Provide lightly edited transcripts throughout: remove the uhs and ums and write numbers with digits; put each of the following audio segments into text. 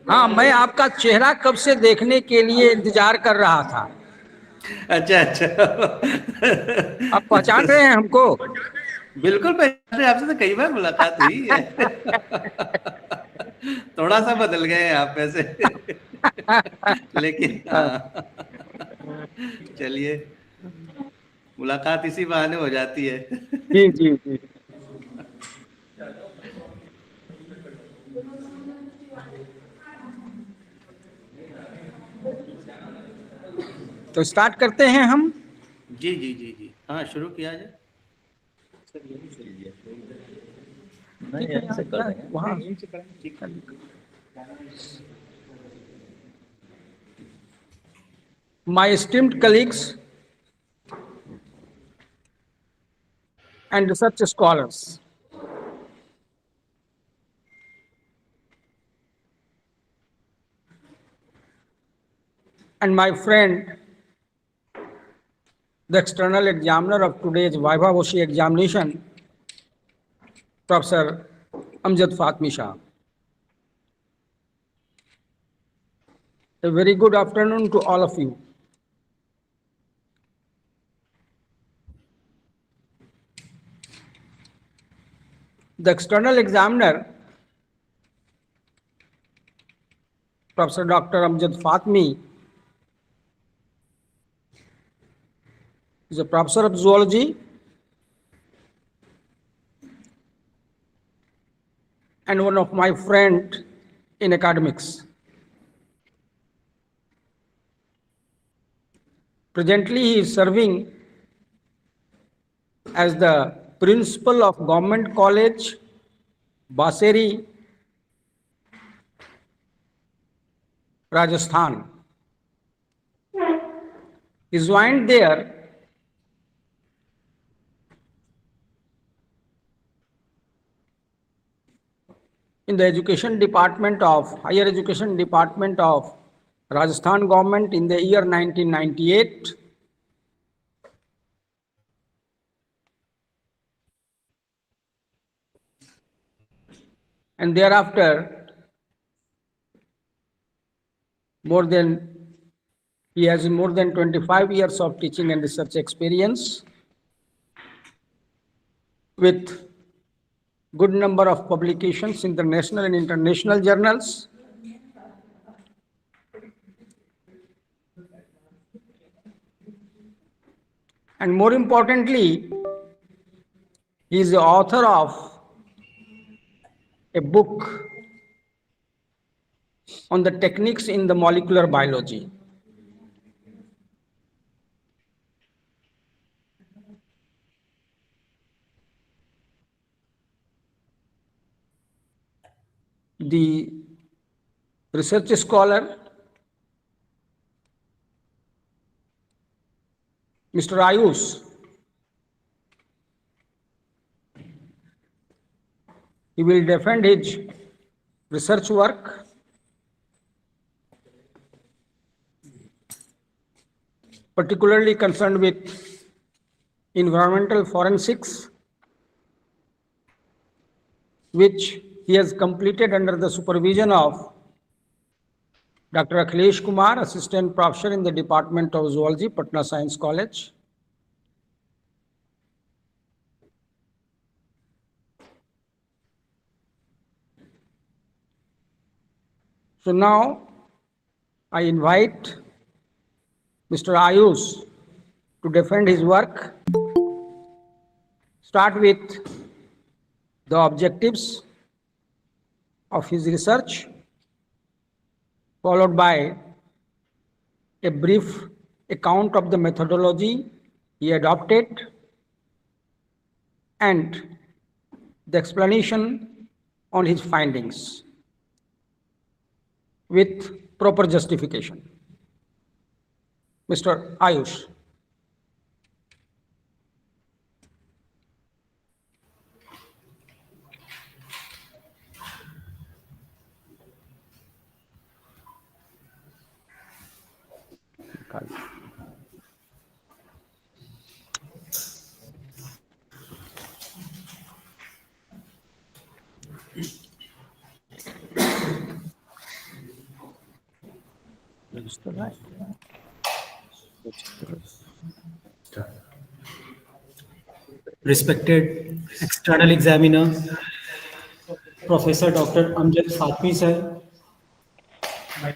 हाँ, मैं आपका चेहरा कब से देखने के लिए इंतजार कर रहा था। अच्छा अच्छा। आप पहचान रहे हैं हमको? बिल्कुल पहचान, आपसे तो कई बार मुलाकात हुई है। थोड़ा सा बदल गए हैं आप वैसे। लेकिन हाँ, चलिए, मुलाकात इसी बहाने हो जाती है। जी जी जी। तो स्टार्ट करते हैं हम। जी जी जी जी, हाँ शुरू किया जाए। वहाँ My esteemed colleagues and research scholars, and my friend, the external examiner of today's Viva-Voce examination, Professor Amjad Fatmi Shah. A very good afternoon to all of you. The external examiner, Professor Dr. Amjad Fatmi, is a professor of zoology and one of my friend in academics. Presently, he is serving as the principal of Government College, Baseri, Rajasthan. He joined there in the education department of higher education department of Rajasthan government in the year 1998. And thereafter, he has more than 25 years of teaching and research experience with good number of publications in the national and international journals. And more importantly, he is the author of a book on the techniques in the molecular biology. The research scholar, Mr. Ayush, he will defend his research work particularly concerned with environmental forensics, which he has completed under the supervision of Dr. Akhilesh Kumar, Assistant Professor in the Department of Zoology, Patna Science College. So now I invite Mr. Ayush to defend his work. Start with the objectives of his research, followed by a brief account of the methodology he adopted and the explanation on his findings with proper justification. Mr. Ayush. Respected external examiner, Professor Dr. Amjad Fatmi sir,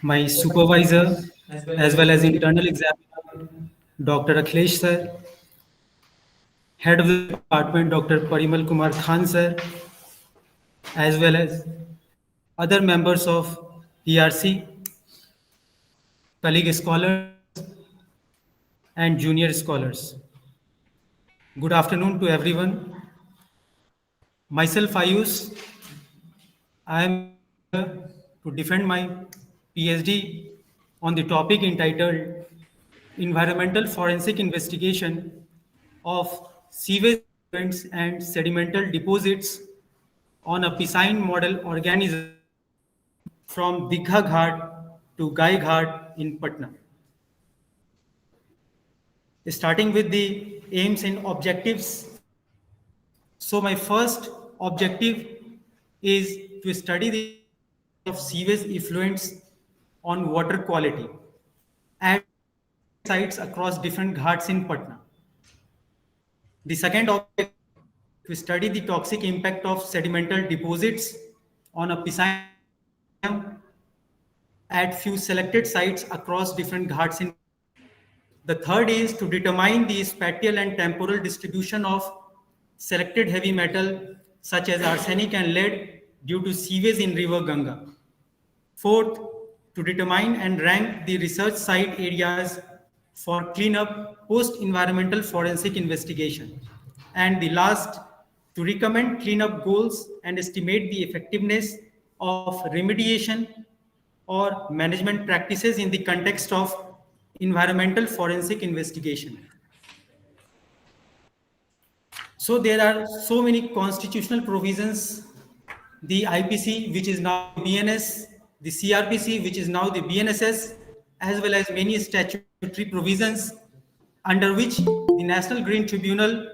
my supervisor, as well as internal examiner, Dr. Akhilesh sir, head of the department, Dr. Parimal Kumar Khan sir, as well as other members of PRC, colleague scholars, and junior scholars. Good afternoon to everyone. Myself, Ayush, I am here to defend my PhD on the topic entitled Environmental Forensic Investigation of Sewage Effluents and Sedimental Deposits on a piscine model organism from Digha Ghat to Gai Ghat in Patna. Starting with the aims and objectives. So my first objective is to study the of sewage effluents on water quality at sites across different ghats in Patna. The second objective is to study the toxic impact of sedimental deposits on a piscine at few selected sites across different ghats in. The third is to determine the spatial and temporal distribution of selected heavy metal such as arsenic and lead due to sewage in river Ganga. Fourth, to determine and rank the research site areas for cleanup post-environmental forensic investigation. And the last, to recommend cleanup goals and estimate the effectiveness of remediation or management practices in the context of environmental forensic investigation. So there are so many constitutional provisions, the IPC, which is now BNS, the CRPC, which is now the BNSS, as well as many statutory provisions under which the National Green Tribunal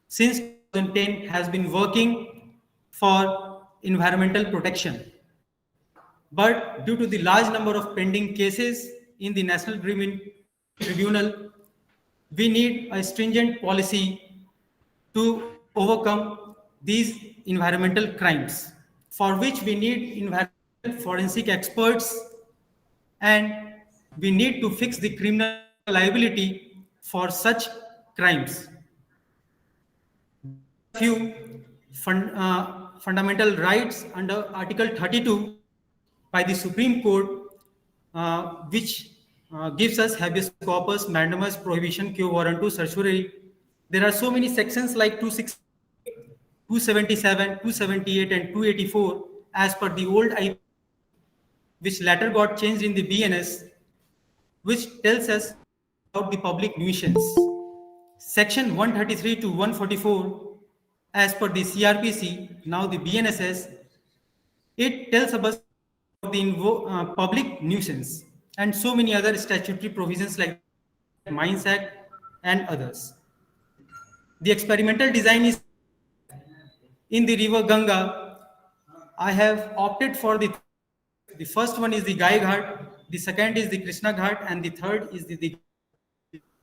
since 2010 has been working for environmental protection. But due to the large number of pending cases in the National Green Tribunal, we need a stringent policy to overcome these environmental crimes, for which we need environmental forensic experts, and we need to fix the criminal liability for such crimes. Few fundamental rights under Article 32 by the Supreme Court, which gives us habeas corpus, mandamus, prohibition, quo warranto, certiorari. There are so many sections like 260, 277, 278, and 284 as per the old IP, which later got changed in the BNS, which tells us about the public nuisance. Section 133 to 144, as per the CRPC, now the BNSS, it tells us about the public nuisance and so many other statutory provisions like Mines Act and others. The experimental design is in the river Ganga. I have opted for the first one is the Gai Ghat, the second is the Krishna Ghat, and the third is the Digha,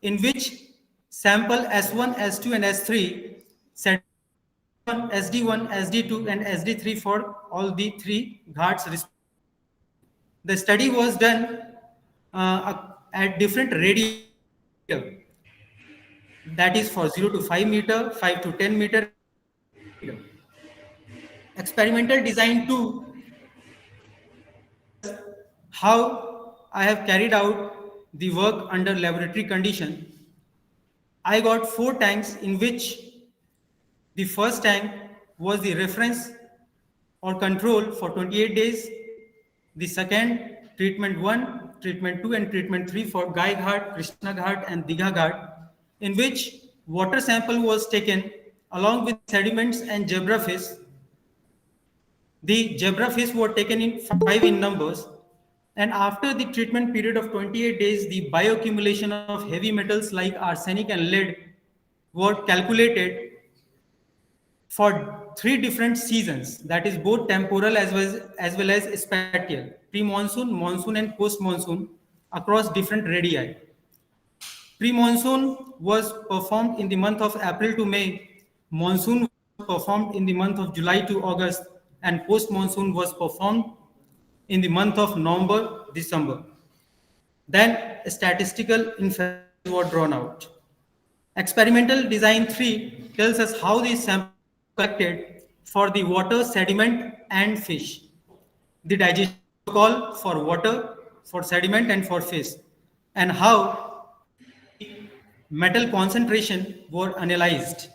in which sample S1, S2, and S3 set SD1, SD2, and SD3 for all the three ghats. The study was done at different radius, that is for 0 to 5 meter, 5 to 10 meter. Experimental design 2, how I have carried out the work under laboratory condition. I got 4 tanks, in which the first tank was the reference or control for 28 days. The second, treatment 1, treatment 2, and treatment 3 for Gai Ghat, Krishna Ghat, and Digha Ghat, in which water sample was taken along with sediments and zebrafish. The zebrafish were taken in 5 in numbers, and after the treatment period of 28 days, the bioaccumulation of heavy metals like arsenic and lead were calculated for 3 different seasons, that is both temporal as well as spatial, pre-monsoon, monsoon, and post-monsoon, across different radii. Pre-monsoon was performed in the month of April to May, monsoon was performed in the month of July to August, and post-monsoon was performed in the month of November, December. Then statistical inferences were drawn out. Experimental design 3 tells us how these samples are collected for the water, sediment, and fish. The digestion protocol for water, for sediment, and for fish, and how metal concentration were analyzed.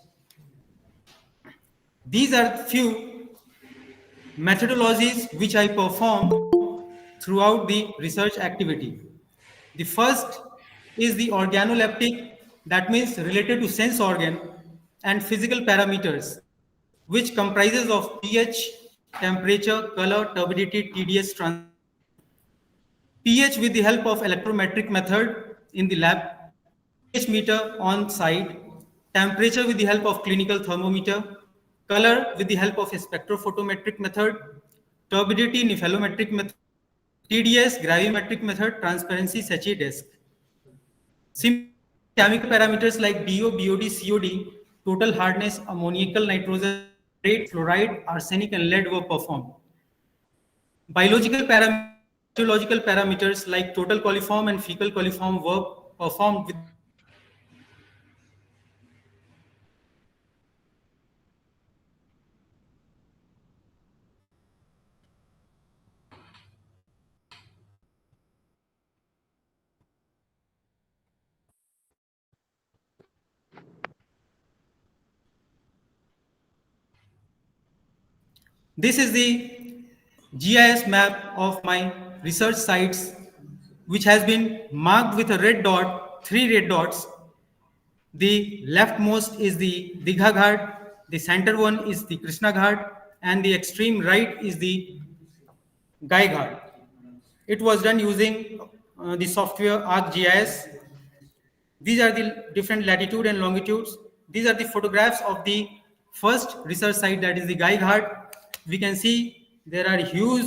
These are few methodologies which I performed throughout the research activity. The first is the organoleptic, that means related to sense organ and physical parameters, which comprises of pH, temperature, color, turbidity, TDS, pH with the help of electrometric method in the lab, pH meter on site, temperature with the help of clinical thermometer, color with the help of a spectrophotometric method, turbidity nephelometric method, TDS gravimetric method, transparency Secchi disk. Similar chemical parameters like DO, BOD, COD, total hardness, ammoniacal nitrogen, rate, fluoride, arsenic, and lead were performed. Biological parameters like total coliform and fecal coliform were performed with This is the GIS map of my research sites, which has been marked with a red dot, 3 red dots. The leftmost is the Digha Ghat, the center one is the Krishna Ghat, and the extreme right is the Gai Ghat. It was done using the software ArcGIS. These are the different latitude and longitudes. These are the photographs of the first research site, that is the Gai Ghat. We can see there are huge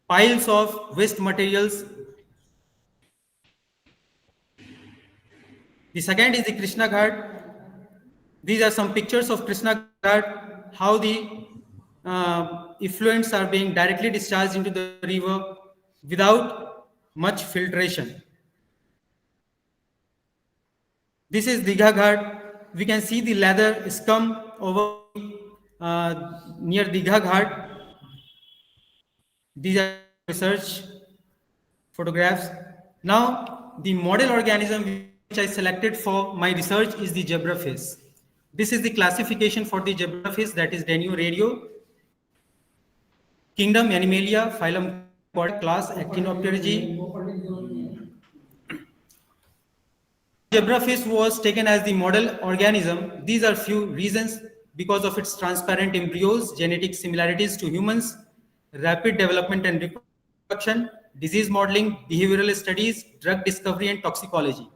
piles of waste materials. The second is the Krishna Ghat. These are some pictures of Krishna Ghat, how the effluents are being directly discharged into the river without much filtration. This is Digha Ghat. We can see the leather scum over near Digha Ghat. These are research photographs. Now, the model organism which I selected for my research is the zebrafish. This is the classification for the zebrafish, that is Denio radio. Kingdom Animalia, phylum class Actinopterygii. Zebrafish was taken as the model organism. These are few reasons: because of its transparent embryos, genetic similarities to humans, rapid development and reproduction, disease modeling, behavioral studies, drug discovery, and toxicology.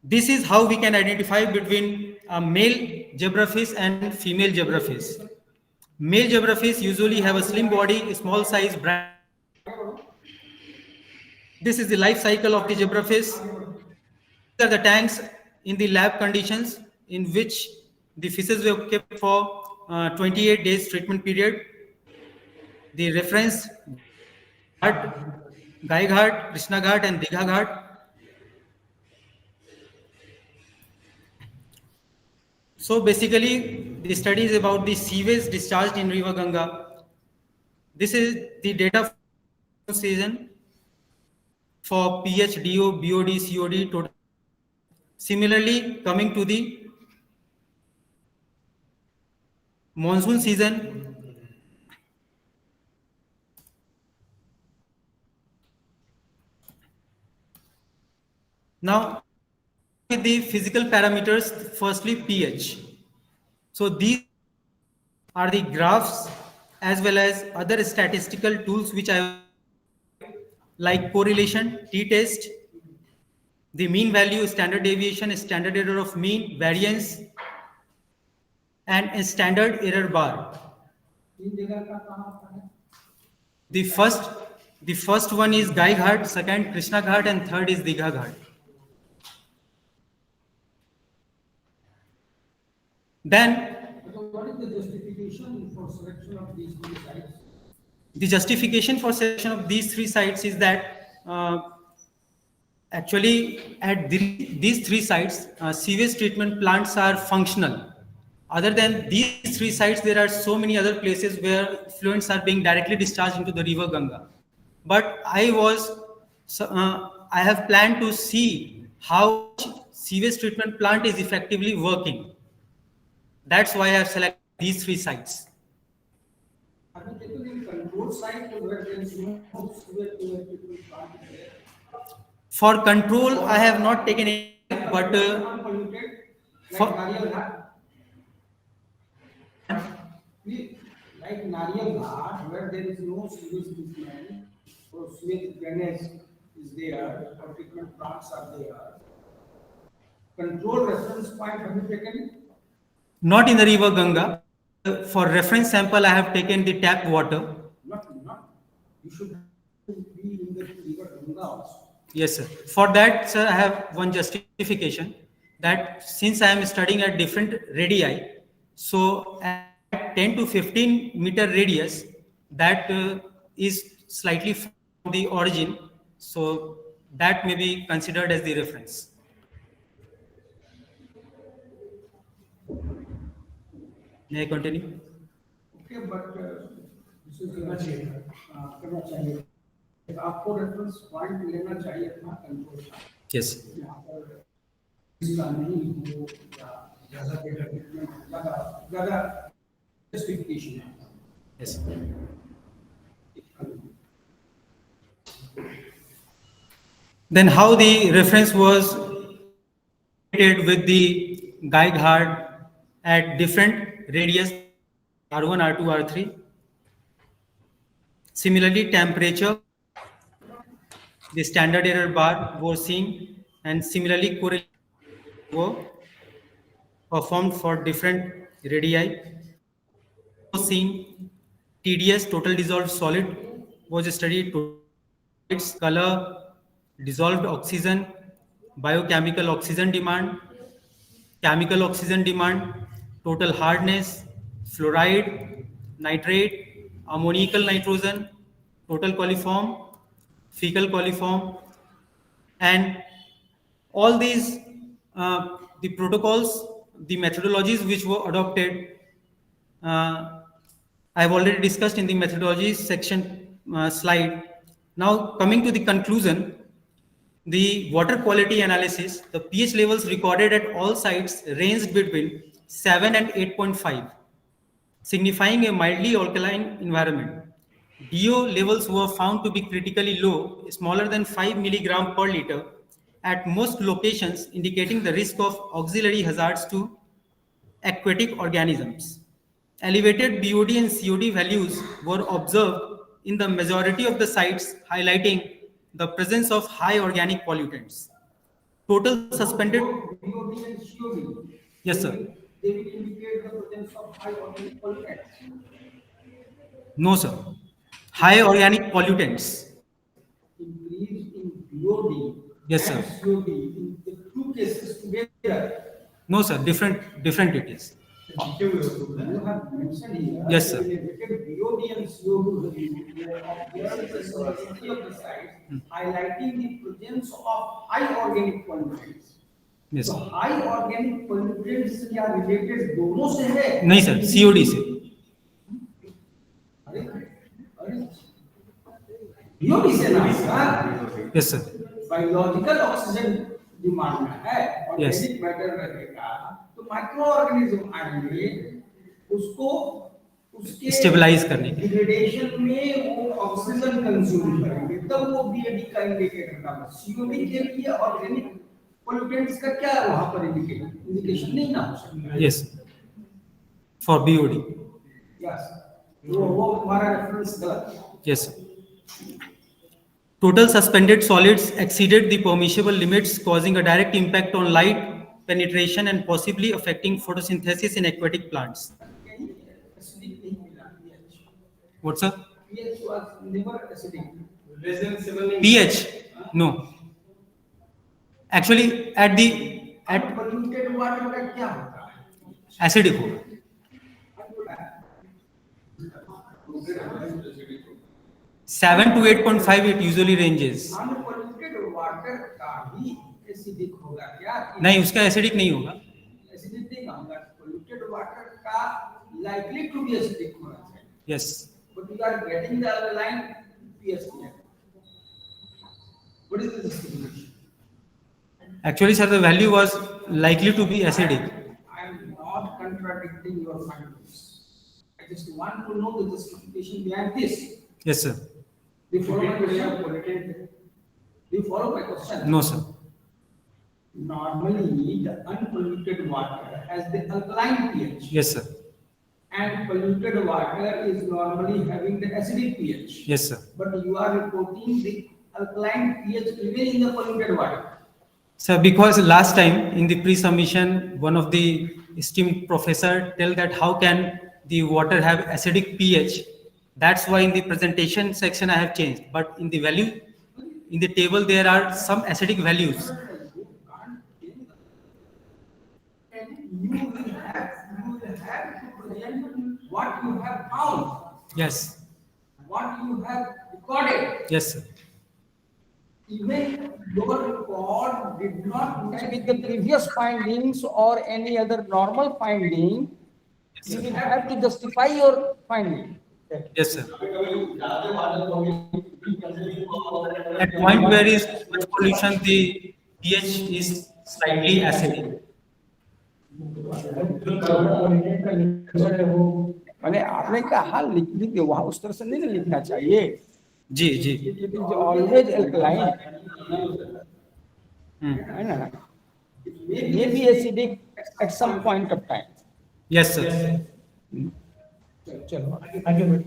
This is how we can identify between a male zebrafish and female zebrafish. Male zebrafish usually have a slim body, small size, bright. This is the life cycle of the zebrafish. These are the tanks in the lab conditions in which the fishes were kept for 28 days treatment period. The reference Ghat, Gai Ghat, Krishna Ghat, and Digha Ghat. So basically, the study is about the sewage discharged in River Ganga. This is the data for season for pH, DO, BOD, COD total. Similarly, coming to the monsoon season, now with the physical parameters, firstly pH. So these are the graphs as well as other statistical tools which I like correlation, t-test, the mean value, standard deviation, standard error of mean, variance, and a standard error bar. The first The first one is Gai Ghat, second Krishna Ghat, and third is Digha Ghat. Then What is the justification for selection of these three sites? the justification for selection of these three sites is that actually at these three sites, sewage treatment plants are functional. Other than these three sites, there are so many other places where effluents are being directly discharged into the river Ganga. But I have planned to see how sewage treatment plant is effectively working. That's why I have selected these three sites. Have you taken any control site where there is no sewage treatment plant there? For control, I have not taken any, but Not polluted, like for- Nariyal Ghat. Like Nariyal Ghat, where there is no sewage treatment, or sewage drainage is there, or treatment plants are there. Control reference point have you taken? not in the river Ganga. For reference sample, I have taken the tap water. Not, you should be in the river Ganga also. Yes, sir. For that, sir, I have one justification that since I am studying at different radii, so at 10 to 15 meter radius, that is slightly from the origin, so that may be considered as the reference. May I continue? Okay, but this is करना चाहिए आपको reference point लेना चाहिए अपना control Yes. यहाँ पर इसका नहीं हो या ज़्यादा ट्रीटमेंट ज़्यादा जस्टिफिकेशन है Yes. Then how the reference was created with the Gai Ghat at different radius R1, R2, R3. Similarly, temperature, the standard error bar was seen, and similarly correlation were performed for different radii. Was seen TDS, total dissolved solid, was studied to its color, dissolved oxygen, biochemical oxygen demand, chemical oxygen demand, total hardness, fluoride, nitrate, ammoniacal nitrogen, total coliform, fecal coliform, and all these the protocols, the methodologies which were adopted, I have already discussed in the methodologies section slide. Now coming to the conclusion, the water quality analysis, the pH levels recorded at all sites ranged between 7 and 8.5, signifying a mildly alkaline environment. DO levels were found to be critically low, smaller than 5 milligram per liter, at most locations, indicating the risk of auxiliary hazards to aquatic organisms. Elevated BOD and COD values were observed in the majority of the sites, highlighting the presence of high organic pollutants. Total suspended. BOD and COD. Yes, sir. They will indicate the presence of high organic pollutants. No, sir. High organic pollutants. Increase in BOD Yes, and sir. COD in the two cases together. No, sir. Different it is. You have mentioned here. Yes, sir. Elevated BOD and COD value of the society of the site, highlighting the presence of high organic pollutants. Yes. तो high organic pollutants क्या related दोनों से है? नहीं sir, COD से. अरे अरे BOD से ना sir, Yes, sir. Biological oxygen demand में है, Yes. ऑर्गेनिक मैटर रहेगा तो माइक्रो ऑर्गेनिज्म आएंगे उसको उसके स्टेबलाइज करने के. डिग्रेडेशन में वो ऑक्सीजन कंज्यूम करेंगे तब वो BOD का इंडिकेटर का COD के लिए ऑर्गेनिक पोल्यूटेंट्स का क्या वहां पर इंडिकेशन नहीं ना हो सकता. Yes. For BOD. यस वो हमारा रेफरेंस गलत. Yes. Total suspended solids exceeded the permissible limits, causing a direct impact on light penetration and possibly affecting photosynthesis in aquatic plants. What, sir? pH was never acidic. pH, no. Actually, at Unpolluted water का क्या होता है? acidic होगा. 7 to 8.5 it usually ranges. Unpolluted water का ही acidic होगा क्या? नहीं, उसका एसिडिक नहीं होगा. एसिडिक नहीं होगा. Polluted water का likely to be acidic होना चाहिए. Yes. But you are getting the alkaline PSC. What is the distinction? Actually, sir, the value was likely to be acidic. I am not contradicting your findings. I just want to know the justification behind this. Yes, sir. Do you follow my question? Do you follow my question? No, sir. Normally, the unpolluted water has the alkaline pH. Yes, sir. And polluted water is normally having the acidic pH. Yes, sir. But you are reporting the alkaline pH even in the polluted water. Sir, because last time in the pre-submission, one of the esteemed professor tell that how can the water have acidic pH. That's why in the presentation section I have changed. But in the value, in the table there are some acidic values. You will have to present what you have found, Yes. what you have recorded. Yes, sir. Even your report did not match with the previous findings or any other normal finding, you will have to justify your finding. Yes, sir. At point where is much pollution, the pH is slightly acidic. मैंने आपने कहा लिख दीजिए वहां उस तरह से नहीं ना लिखना चाहिए. जी जी. It is always alkaline. है ना? It may be acidic at some point of time. Yes, sir. चलो आगे बढ़ो.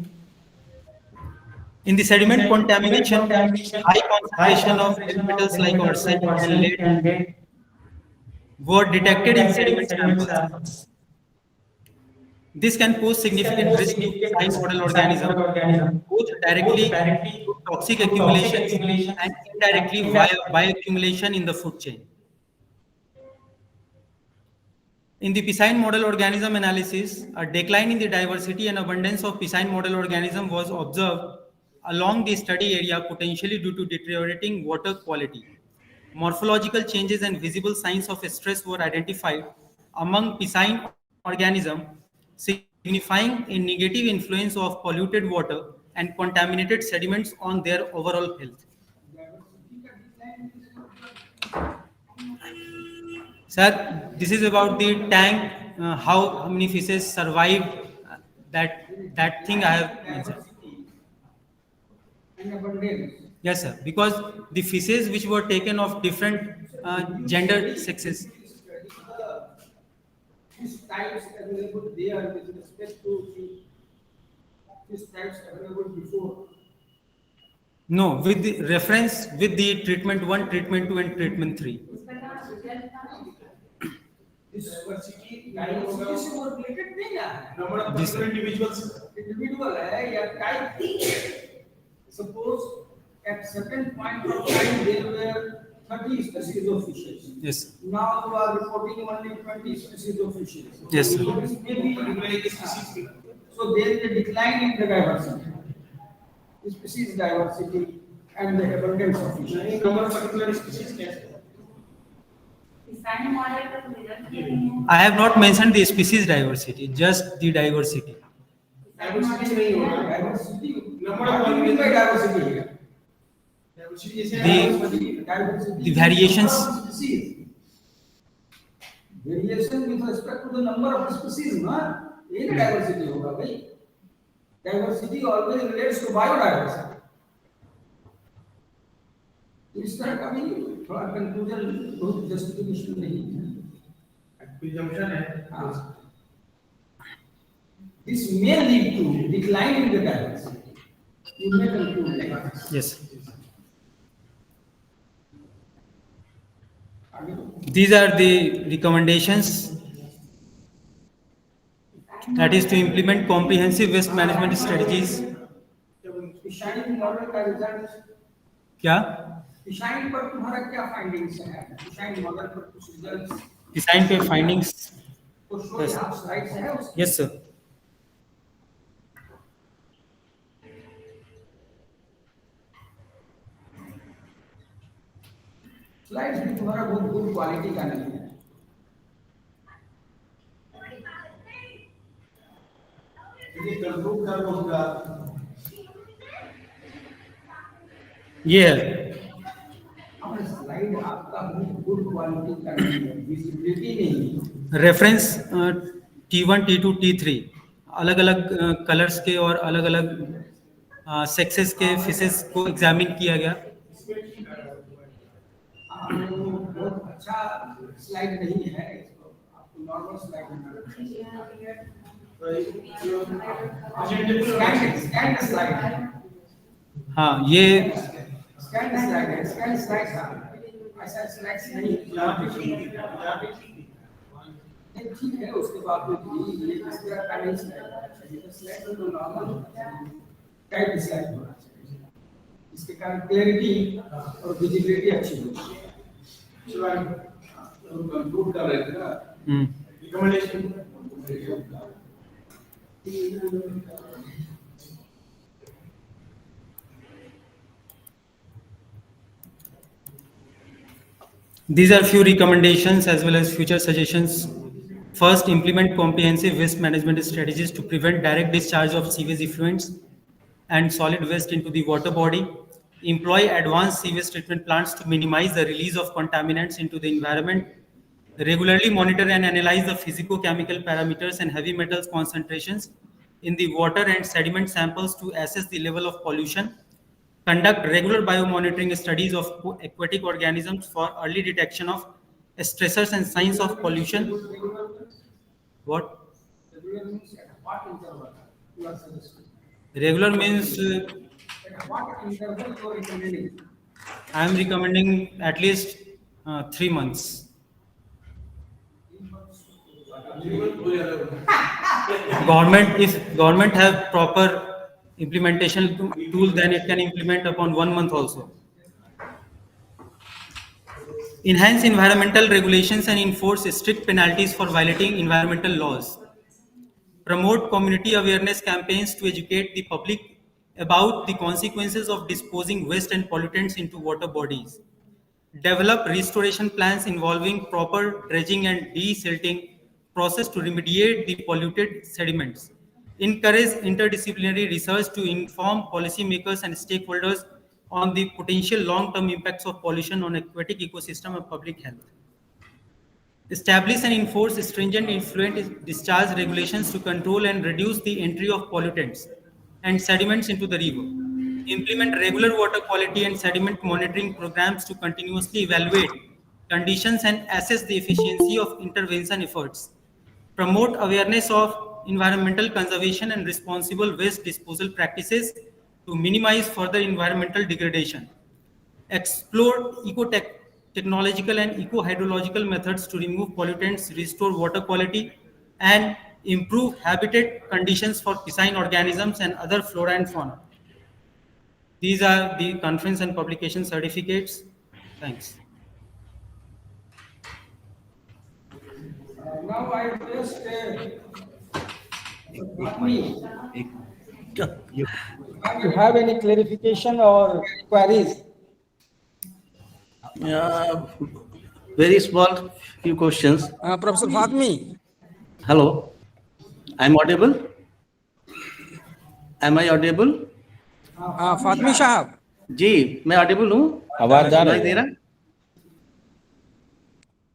In the sediment contamination, high concentration of metals like arsenic and lead were detected in sediment samples. This can pose significant risk to high model organisms, both directly to toxic accumulation and indirectly bioaccumulation in the food chain. In the piscine model organism analysis, a decline in the diversity and abundance of piscine model organism was observed along the study area, potentially due to deteriorating water quality. Morphological changes and visible signs of stress were identified among piscine organisms, signifying a negative influence of polluted water and contaminated sediments on their overall health. Sir, this is about the tank, how many fishes survived, that thing I have mentioned. And abundance. Yes, sir, because the fishes which were taken of different gender sexes. Fish types available there with respect to the fish types available before. No, with the reference with the treatment 1, treatment 2 and treatment 3. This diversity से वो related नहीं है. Number of Yes, sir. Individual है या type. Suppose at certain point of time there were 30 species of fishes. Yes, sir. Now you are reporting only 20 species of fishes. Yes, sir. So there is a decline in the diversity, the species diversity and the abundance of fishes. number of particular species कैसे? I have not mentioned the species diversity, just the diversity. Diversity नहीं होगा. Diversity. Number What of do you mean by diversity here? Diversity जैसे The variations. Species. Variation with respect to the number of species, ना? ये diversity होगा भाई. Diversity always relates to biodiversity. इस तरह का भी थोड़ा कंक्लूजन बहुत जस्टिफिकेशन नहीं है. presumption है. हाँ. This may lead to decline in the diversity. You may conclude like this. Yes. आगे बढ़ो. These are the recommendations. That is to implement comprehensive waste management strategies. Shining model का result क्या design पर तुम्हारा क्या findings है? Design model पर कुछ रिजल्ट्स डिजाइन पे फाइंडिंग्स? को शो यहाँ स्लाइड्स है उसकी? Yes sir. स्लाइड्स भी तुम्हारा बहुत गुड क्वालिटी का नहीं है। ये कंक्लूड कर दूंगा। ये है अब स्लाइड आपका बहुत गुड क्वालिटी का नहीं है, विजिबिलिटी नहीं है। रेफरेंस T1, T2, T3 अलग अलग कलर्स के और अलग अलग सेक्सेस के फिशेस को एग्जामिन किया गया। बहुत अच्छा स्लाइड नहीं है, इसको आपको नॉर्मल स्लाइड बनाना चाहिए। स्कैन स्लाइड, हाँ ये स्कैन स्लाइड है, स्कैन स्लाइड था, ऐसा स्लाइड्स नहीं। ठीक है, उसके बाद भी ये इस तरह का नहीं स्लाइड, स्लाइड तो नॉर्मल टाइप स्लाइड होना चाहिए, इसके कारण क्लैरिटी और विजिबिलिटी अच्छी होगी। कंक्लूड कर रहे थे ना, recommendation. These are few recommendations as well as future suggestions. First, implement comprehensive waste management strategies to prevent direct discharge of sewage effluents and solid waste into the water body. Employ advanced sewage treatment plants to minimize the release of contaminants into the environment. Regularly monitor and analyze the physico-chemical parameters and heavy metals concentrations in the water and sediment samples to assess the level of pollution. Conduct regular biomonitoring studies of aquatic organisms for early detection of stressors and signs of pollution. What? Regular means at what interval you are suggesting? Regular means At what interval you are recommending? I am recommending at least 3 months. If government have proper implementation tool, then it can implement upon 1 month also. Enhance environmental regulations and enforce strict penalties for violating environmental laws. Promote community awareness campaigns to educate the public about the consequences of disposing waste and pollutants into water bodies. Develop restoration plans involving proper dredging and desilting process to remediate the polluted sediments. Encourage interdisciplinary research to inform policymakers and stakeholders on the potential long-term impacts of pollution on aquatic ecosystem and public health. Establish and enforce stringent effluent discharge regulations to control and reduce the entry of pollutants and sediments into the river. Implement regular water quality and sediment monitoring programs to continuously evaluate conditions and assess the efficiency of intervention efforts. Promote awareness of environmental conservation and responsible waste disposal practices to minimize further environmental degradation. Explore technological and eco-hydrological methods to remove pollutants, restore water quality, and improve habitat conditions for piscine organisms and other flora and fauna. These are the conference and publication certificates. Thanks. Now I request me. If you have any clarification or queries? Very small few questions. Professor Fatmi. Hello, I'm audible? Am I audible? Fatmi साहब जी, मैं Audible हूँ। आवाज आ सुनाई दे रहा है?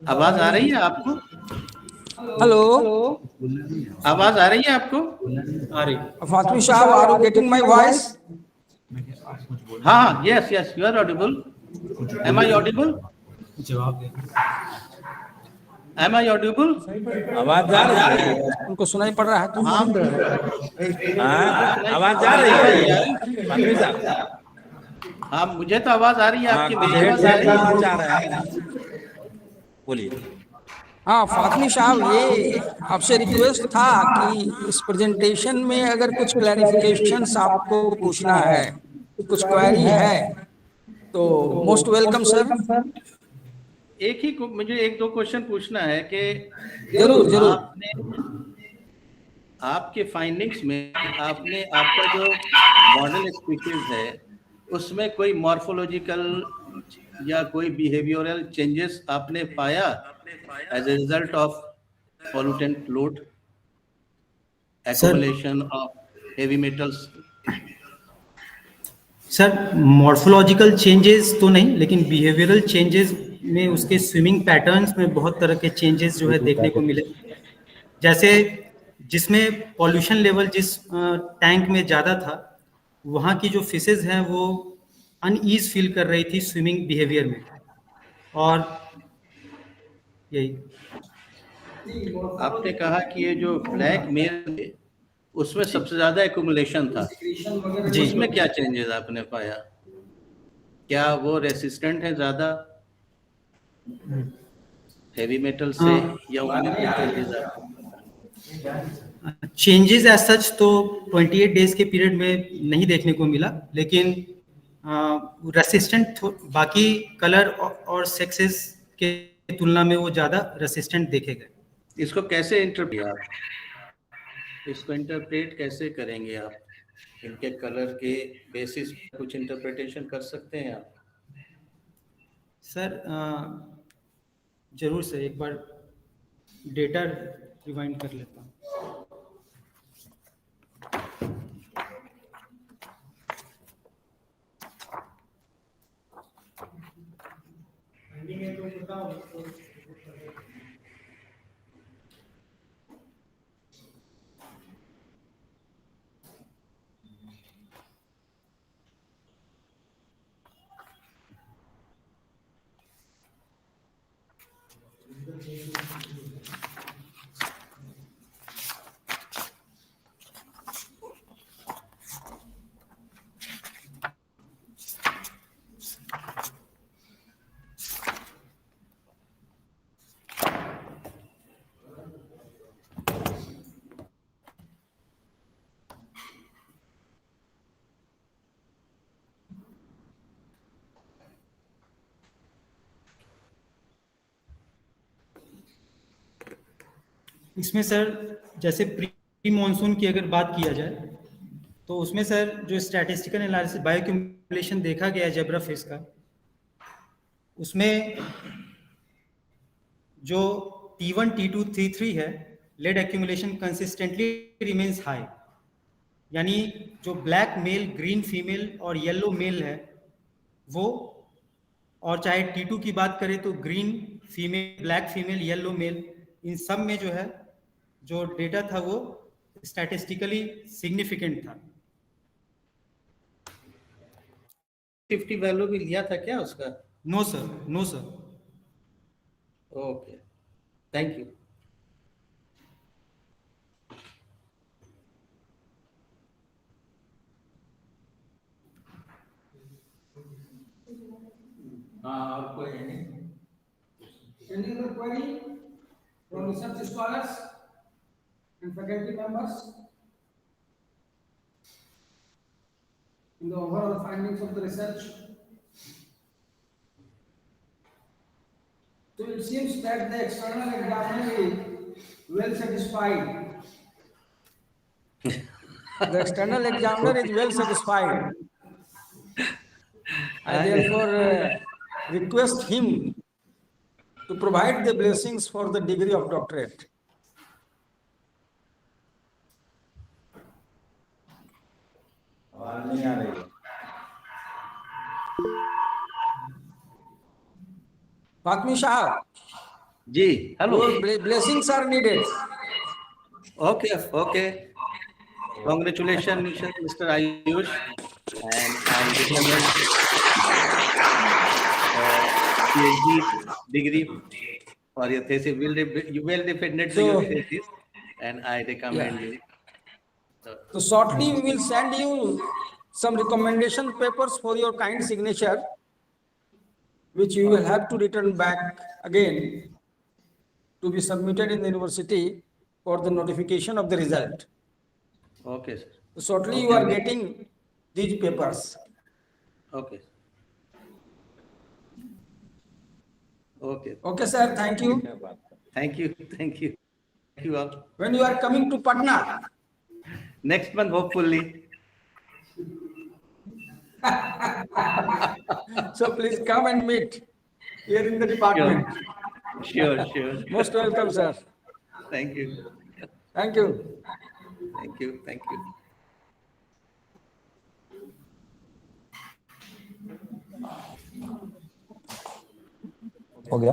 आवाज आ रही है आपको? हेलो आवाज आ रही है आपको? आ रही। Fatmi sahab, are you getting my voice? हाँ, yes, you are audible. Am I audible? जवाब दे। Am I audible? आवाज जा रही है, उनको सुनाई पड़ रहा है। तुम सुन रहे हो? आवाज जा रही है फातमी साहब? हाँ, मुझे तो आवाज आ रही है आपकी। मेरी आवाज आ रही है? बोलिए। हाँ फातमी साहब, ये आपसे रिक्वेस्ट था कि इस प्रेजेंटेशन में अगर कुछ क्लैरिफिकेशंस आपको पूछना है, कुछ क्वेरी है, तो मोस्ट वेलकम सर। मुझे एक दो क्वेश्चन पूछना है कि जरूर जरूर। आपने आपके फाइंडिंग्स में आपने आपका जो मॉडल स्पीशीज है उसमें कोई मॉर्फोलॉजिकल या कोई बिहेवियरल चेंजेस आपने पाया as a result of pollutant load, accumulation of heavy metals? Sir morphological changes तो नहीं, लेकिन बिहेवियरल चेंजेस में उसके स्विमिंग पैटर्न्स में बहुत तरह के चेंजेस जो है देखने को मिले। जैसे जिसमें पॉल्यूशन लेवल जिस टैंक में ज़्यादा था, वहाँ की जो फिशेज हैं वो अनईज फील कर रही थी स्विमिंग बिहेवियर में, और यही। आपने कहा कि ये जो ब्लैक मेल थे उसमें सबसे ज्यादा एक्युमुलेशन था, जी। उसमें क्या चेंजेस आपने पाया? क्या वो रेसिस्टेंट है ज्यादा हेवी मेटल से, या उनमें कोई चेंजेस आपको? चेंजेस एज सच तो 28 डेज के पीरियड में नहीं देखने को मिला, लेकिन रेसिस्टेंट बाकी कलर और सेक्सेस के तुलना में वो ज़्यादा रेसिस्टेंट देखे गए। इसको कैसे इसको इंटरप्रेट कैसे करेंगे आप? इनके कलर के बेसिस पर कुछ इंटरप्रिटेशन कर सकते हैं आप? सर जरूर सर, एक बार डेटा रिवाइंड कर लेता हूँ। इसमें सर जैसे प्री मॉनसून की अगर बात किया जाए तो उसमें सर जो स्टैटिस्टिकल एनालिसिस बायोक्यूमुलेशन देखा गया है जेब्रा फिश का, उसमें जो T1, T2, T3 है, lead accumulation consistently remains high. यानी जो ब्लैक मेल, ग्रीन फीमेल और येलो मेल है वो, और चाहे T2 की बात करें तो green female, black female, yellow male, इन सब में जो है जो डेटा था वो स्टैटिस्टिकली सिग्निफिकेंट था। 50 वैल्यू भी लिया था क्या उसका? No sir, no sir. Okay, thank you. हाँ, और कोई है नहीं? Any other query from research scholars and faculty members in the overall findings of the research? So it seems that the external examiner is well satisfied. The external examiner is well satisfied. I therefore request him to provide the blessings for the degree of doctorate. Fatmi Shah, जी, hello. your blessings are needed. Okay okay, congratulations Mr. Ayush, and I recommend PhD degree for your thesis. You will defended your thesis, and I recommend you. So shortly we will send you some recommendation papers for your kind signature, which you will have to return back again to be submitted in the university for the notification of the result. Okay, sir. So shortly you are getting these papers. Okay. Okay. Okay, sir. Thank you. Thank you. Thank you. Thank you all. When you are coming to Patna, Next month, hopefully. so please come and meet here in the department. Sure, sure. Most welcome, sir. Thank you. Thank you. Thank you. Thank you. हो गया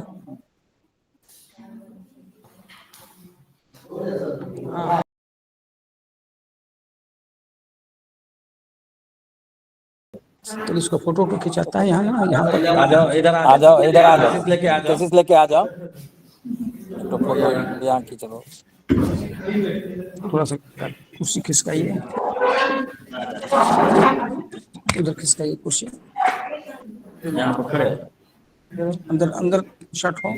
तो इसको photo को खिंचाता है यहाँ ना यहाँ पर आ जाओ इधर आ जाओ इधर आ जाओ थीसिस लेके आ जाओ तो फोटो यहाँ खींचो थोड़ा सा कुर्सी खिसकाइए उधर खिसकाइए कुर्सी यहाँ पर खड़े अंदर अंदर शर्ट हो